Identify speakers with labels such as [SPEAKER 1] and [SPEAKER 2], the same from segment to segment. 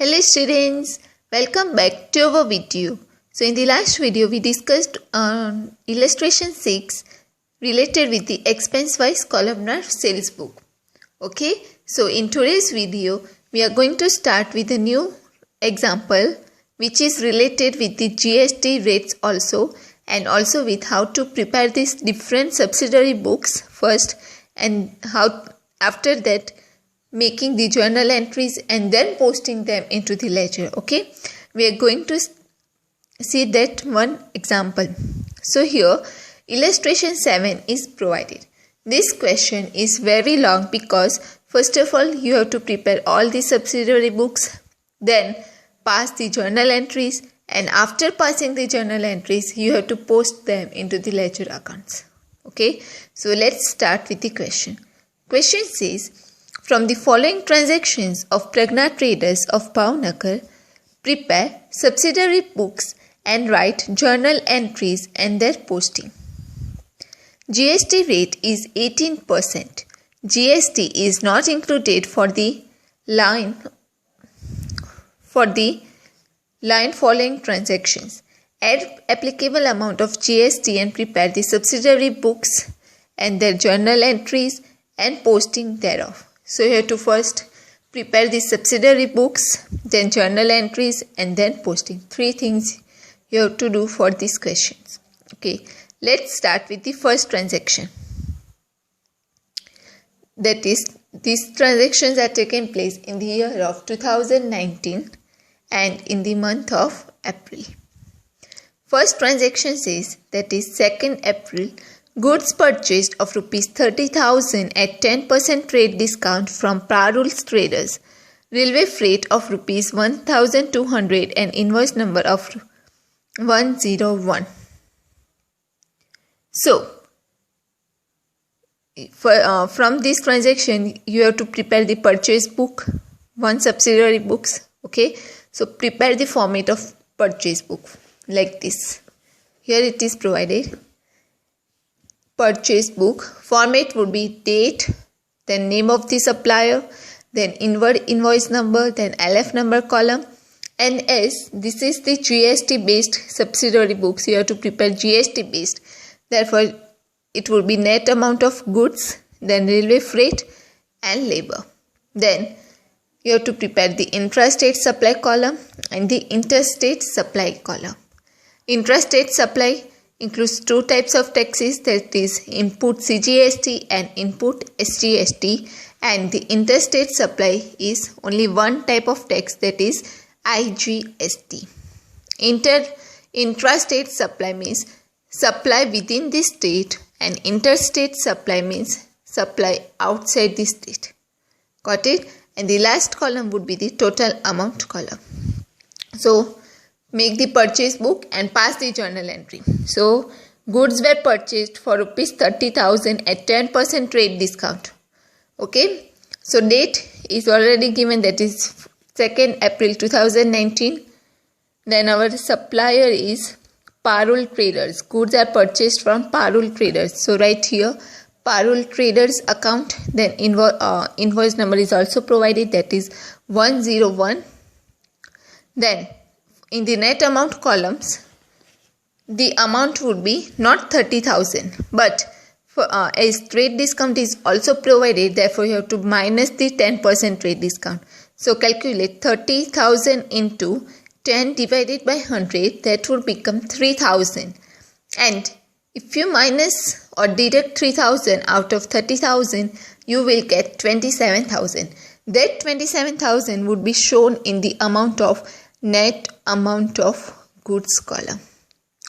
[SPEAKER 1] Hello students, welcome back to our video. So in the last video we discussed on illustration 6 related with the expense wise columnar sales book. Okay, so in today's video we are going to start with a new example which is related with the GST rates also, and also with how to prepare these different subsidiary books first, and how after that making the journal entries and then posting them into the ledger. Okay, we are going to see that one example. So here illustration 7 is provided. This question is very long because first of all you have to prepare all the subsidiary books, then pass the journal entries, and after passing the journal entries you have to post them into the ledger accounts. Okay, so let's start with the question. Question says, from the following transactions of Pragna Traders of Bhavnagar, prepare subsidiary books and write journal entries and their posting. GST rate is 18%. GST is not included for the line following transactions. Add applicable amount of GST and prepare the subsidiary books and their journal entries and posting thereof. So you have to first prepare the subsidiary books, then journal entries, and then posting. 3 things you have to do for these questions. Okay, let's start with the first transaction. That is, these transactions are taken place in the year of 2019 and in the month of April. First transaction says, that is 2nd April, goods purchased of Rs 30,000 at 10% trade discount from Parul's Traders. Railway freight of Rs 1,200 and invoice number of 101. So, from this transaction you have to prepare the purchase book, one subsidiary books. Okay, so prepare the format of purchase book like this. Here it is provided. Purchase book format would be date, then name of the supplier, then invoice number, then LF number column, and S. This is the GST based subsidiary books. You have to prepare GST based. Therefore, it would be net amount of goods, then railway freight and labor. Then you have to prepare the intrastate supply column and the interstate supply column. Intrastate supply includes 2 types of taxes, that is input CGST and input SGST, and the interstate supply is only one type of tax, that is IGST. Intrastate supply means supply within the state, and interstate supply means supply outside the state. Got it? And the last column would be the total amount column. So make the purchase book and pass the journal entry. So goods were purchased for Rs 30,000 at 10% trade discount. Okay, so date is already given, that is 2nd April 2019. Then our supplier is Parul Traders. Goods are purchased from Parul Traders. So right here Parul Traders account, then invoice number is also provided, that is 101. Then in the net amount columns, the amount would be not 30,000, but as trade discount is also provided, therefore you have to minus the 10% trade discount. So calculate 30,000 into 10 divided by 100, that would become 3,000. And if you minus or deduct 3,000 out of 30,000, you will get 27,000. That 27,000 would be shown in the net amount of goods column.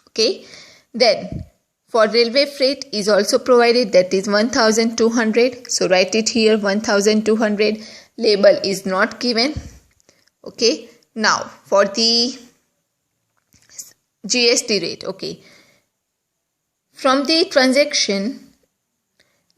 [SPEAKER 1] Okay, then for railway freight is also provided, that is 1,200. So write it here 1,200. Label is not given. Okay, now for the GST rate. Okay, from the transaction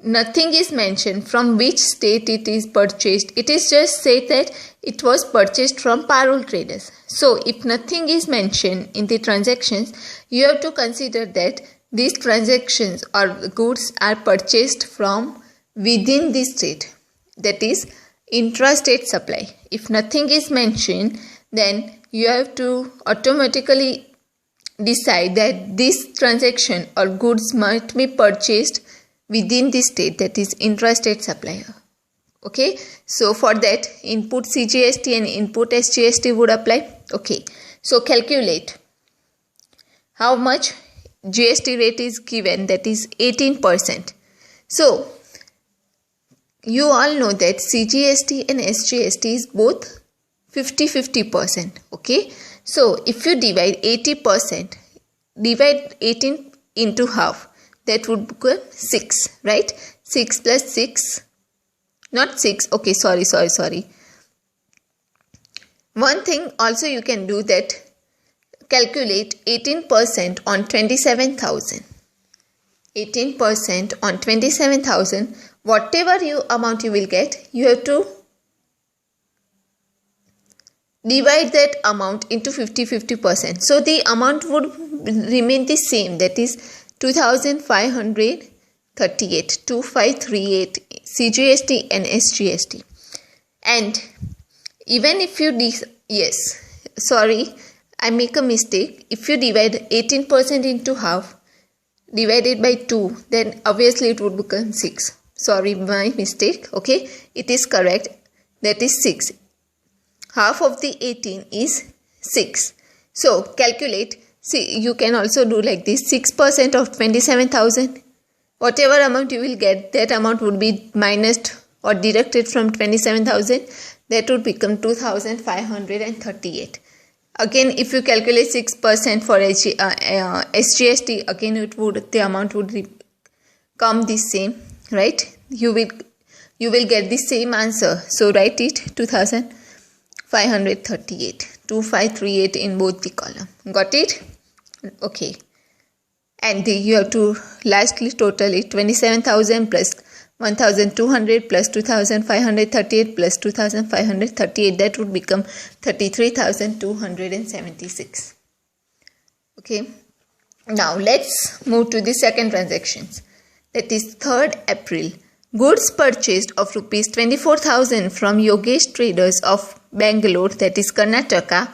[SPEAKER 1] nothing is mentioned from which state it is purchased. It is just said that it was purchased from Parul Traders. So if nothing is mentioned in the transactions, you have to consider that these transactions or goods are purchased from within the state. That is, intrastate supply. If nothing is mentioned, then you have to automatically decide that this transaction or goods might be purchased within the state, that is intrastate supply. Okay, so for that input CGST and input SGST would apply. Okay, so calculate how much GST rate is given, that is 18%. So you all know that CGST and SGST is both 50-50%. Okay, so if you divide 80%, divide 18 into half, that would become 6, right? 6 plus 6, not 6, okay, sorry. One thing also you can do, that calculate 18% on 27,000. 18% on 27,000, whatever amount you will get, you have to divide that amount into 50-50%. So the amount would remain the same, that is 2538 CGST and SGST. And even if you I make a mistake. If you divide 18% into half, divided by 2, then obviously it would become 6. Sorry, my mistake. Okay, it is correct, that is 6. Half of the 18 is 6. So calculate. See, you can also do like this. 6% of 27,000. Whatever amount you will get, that amount would be minused or deducted from 27,000. That would become 2,538. Again, if you calculate 6% for SGST, again the amount would come the same, right? You will get the same answer. So write it 2,538, 2538 in both the column. Got it? Okay. And you have to lastly total it. 27,000 plus 1,200 plus 2,538 plus 2,538, that would become 33,276. Okay. Now let's move to the second transactions. That is 3rd April. Goods purchased of rupees 24,000 from Yogesh Traders of Bangalore, that is Karnataka.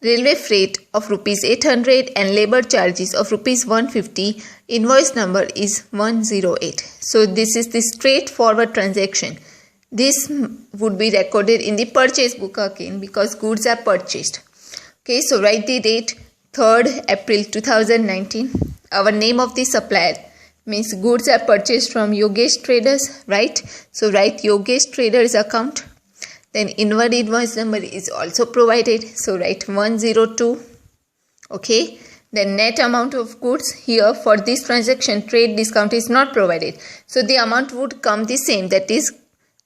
[SPEAKER 1] Railway freight of rupees 800 and labor charges of rupees 150. Invoice number is 108. So this is the straightforward transaction. This would be recorded in the purchase book again, because goods are purchased. Okay, so write the date 3rd April 2019. Our name of the supplier means goods are purchased from Yogesh Traders, right? So write Yogesh Traders account. Then inward invoice number is also provided. So write 102. Okay. Then net amount of goods. Here for this transaction, trade discount is not provided. So the amount would come the same. That is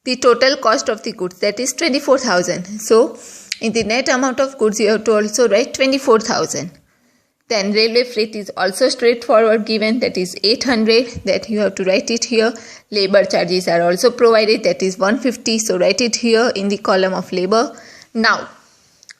[SPEAKER 1] the total cost of the goods. That is 24,000. So in the net amount of goods, you have to also write 24,000. Then railway freight is also straightforward given, that is 800, that you have to write it here. Labor charges are also provided, that is 150, so write it here in the column of labor. Now,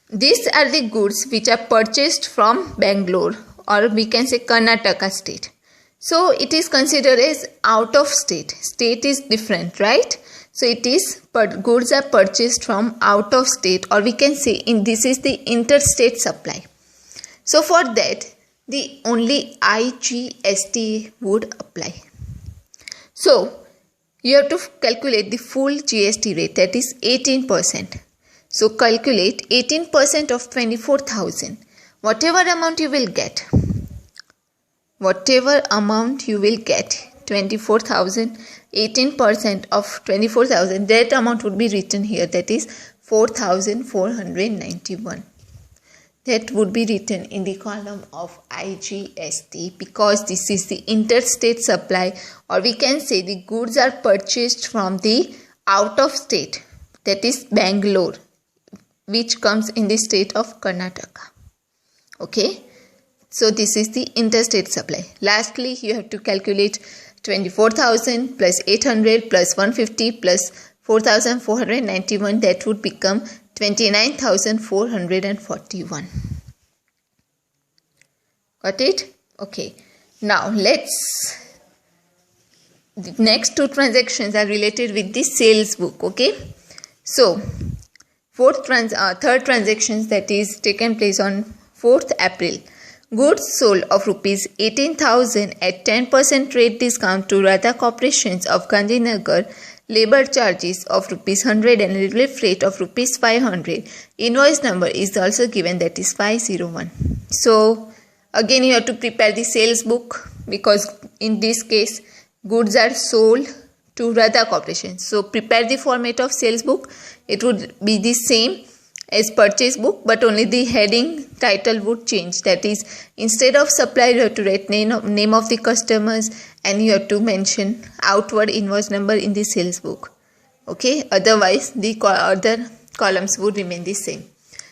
[SPEAKER 1] these are the goods which are purchased from Bangalore, or we can say Karnataka state. So it is considered as out of state. State is different, right? So it is goods are purchased from out of state, or we can say this is the interstate supply. So for that, the only IGST would apply. So you have to calculate the full GST rate, that is 18%. So calculate 18% of 24,000. Whatever amount you will get, 24,000, 18% of 24,000, that amount would be written here, that is 4,491. That would be written in the column of IGST, because this is the interstate supply, or we can say the goods are purchased from the out of state, that is Bangalore, which comes in the state of Karnataka. Okay, so this is the interstate supply. Lastly, you have to calculate 24,000 plus 800 plus 150 plus 4,491, that would become 29,441. Got it? Okay. Now the next two transactions are related with the sales book. Okay. So third transactions that is taken place on 4th April. Goods sold of rupees 18,000 at 10% rate discount to Radha Corporations of Gandhinagar. Labor charges of rupees 100 and relief rate of rupees 500. Invoice number is also given, that is 501. So again you have to prepare the sales book, because in this case goods are sold to Radha Corporation. So prepare the format of sales book. It would be the same as purchase book, but only the heading title would change. That is, instead of supplier you have to write name of the customers, and you have to mention outward invoice number in the sales book. Okay, otherwise the other columns would remain the same.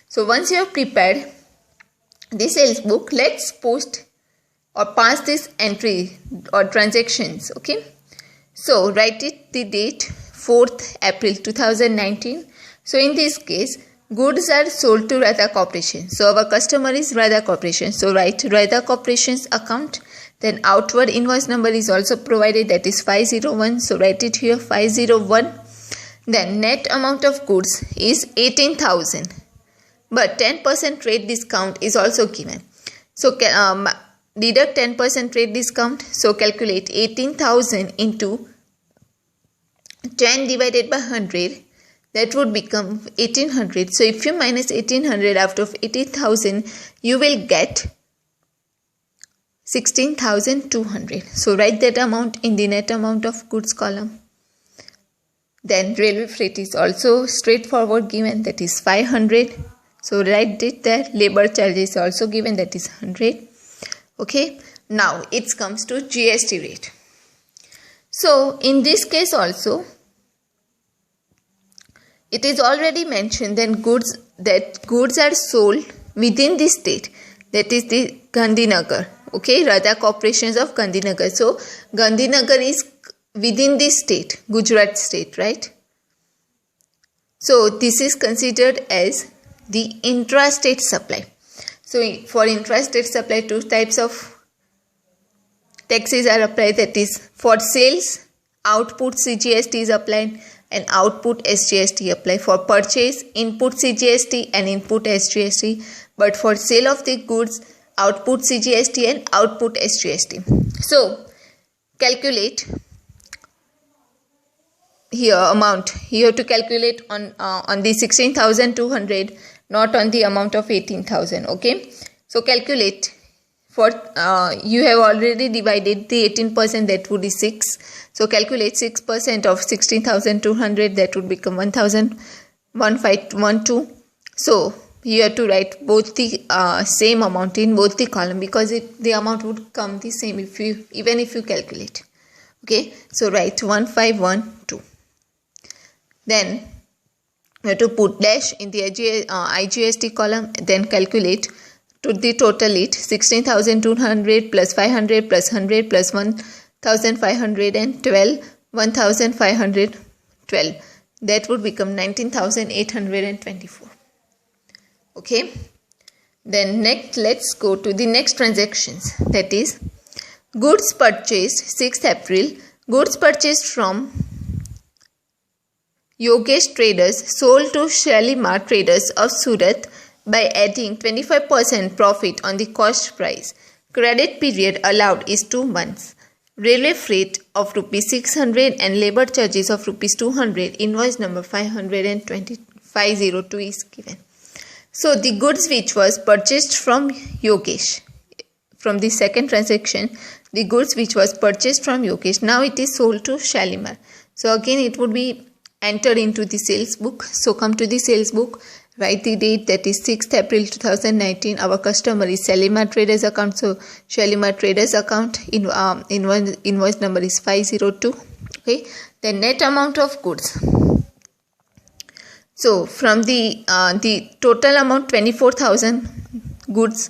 [SPEAKER 1] So once you have prepared the sales book, let's post or pass this entry or transactions. Okay, so write it the date 4th April 2019. So in this case goods are sold to Radha Corporation. So our customer is Radha Corporation. So write Radha Corporation's account. Then outward invoice number is also provided, that is 501. So write it here 501. Then net amount of goods is 18,000. But 10% rate discount is also given. So deduct 10% rate discount. So calculate 18,000 into 10 divided by 100. That would become 1800. So if you minus 1800 out of 18,000, you will get 16,200. So write that amount in the net amount of goods column. Then railway freight is also straightforward given, that is 500. So write it there. Labor charge is also given, that is 100. Okay. Now it comes to GST rate. So in this case also, it is already mentioned that goods are sold within the state, that is the Gandhinagar. Okay, Radha Corporations of Gandhinagar. So Gandhinagar is within the state, Gujarat state, right? So this is considered as the intrastate supply. So for intrastate supply, two types of taxes are applied, that is for sales, output CGST is applied, and output SGST apply. For purchase, input CGST and input SGST, but for sale of the goods, output CGST and output SGST. So calculate here amount. You have to calculate on the 16,200, not on the amount of 18,000. Okay, so calculate. For you have already divided the 18%, that would be 6. So calculate 6% of 16,200, that would become 1,512. So you have to write both the same amount in both the column, because the amount would come the same even if you calculate. Okay, so write 1,512. Then you have to put dash in the IGST column, then calculate to the total it 16,200 plus 500 plus 100 plus 1,512, 1,512. That would become 19,824. Okay. Then next, let's go to the next transactions. That is goods purchased 6th April. Goods purchased from Yogesh Traders sold to Shalimar Traders of Surat by adding 25% profit on the cost price. Credit period allowed is 2 months. Railway freight of rupees 600 and labor charges of rupees 200. Invoice number 502 is given. So the goods which was purchased from Yogesh, from the second transaction, the goods which was purchased from Yogesh, now it is sold to Shalimar. So again it would be entered into the sales book. So come to the sales book. Write the date, that is 6th April 2019. Our customer is Shalimar Traders account. So Shalimar Traders account invoice number is 502. Okay. The net amount of goods. So from the total amount 24,000 goods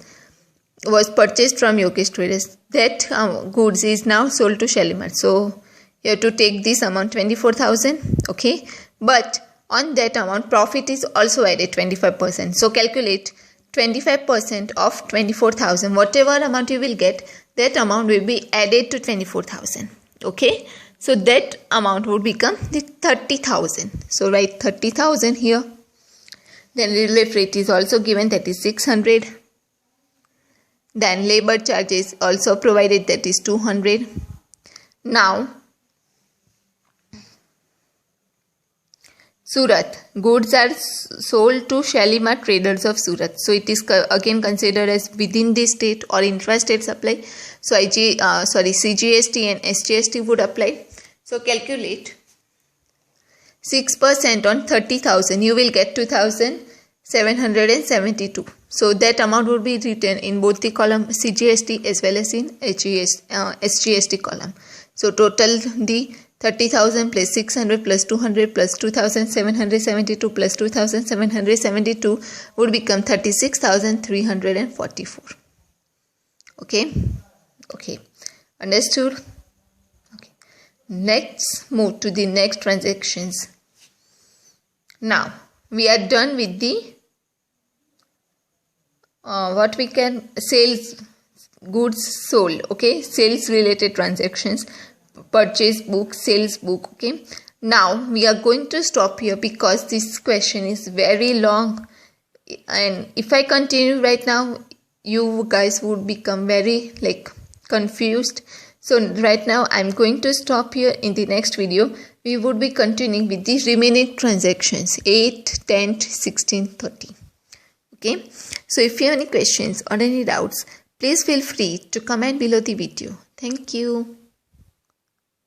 [SPEAKER 1] was purchased from Yogesh Traders. That goods is now sold to Shalimar. So you have to take this amount 24,000. Okay. But on that amount, profit is also added 25%. So calculate 25% of 24,000. Whatever amount you will get, that amount will be added to 24,000. Okay. So that amount would become the 30,000. So write 30,000 here. Then relief rate is also given, that is 600. Then labor charges also provided, that is 200. Now Surat, goods are sold to Shalimar traders of Surat. So it is again considered as within the state or intrastate supply. So CGST and SGST would apply. So calculate 6% on 30,000. You will get 2,772. So that amount would be written in both the column CGST as well as in SGST column. So total the 30,000 plus 600 plus 200 plus 2,772 plus 2,772 would become 36,344. Okay. Understood? Okay. Let's move to the next transactions. Now we are done with the sales, goods sold. Okay, sales related transactions. Purchase book, sales book. Okay, now we are going to stop here because this question is very long, and if I continue right now, you guys would become very confused. So right now I'm going to stop here. In the next video we would be continuing with the remaining transactions 8, 10, 16, 30. Okay, so if you have any questions or any doubts, please feel free to comment below the video. Thank you.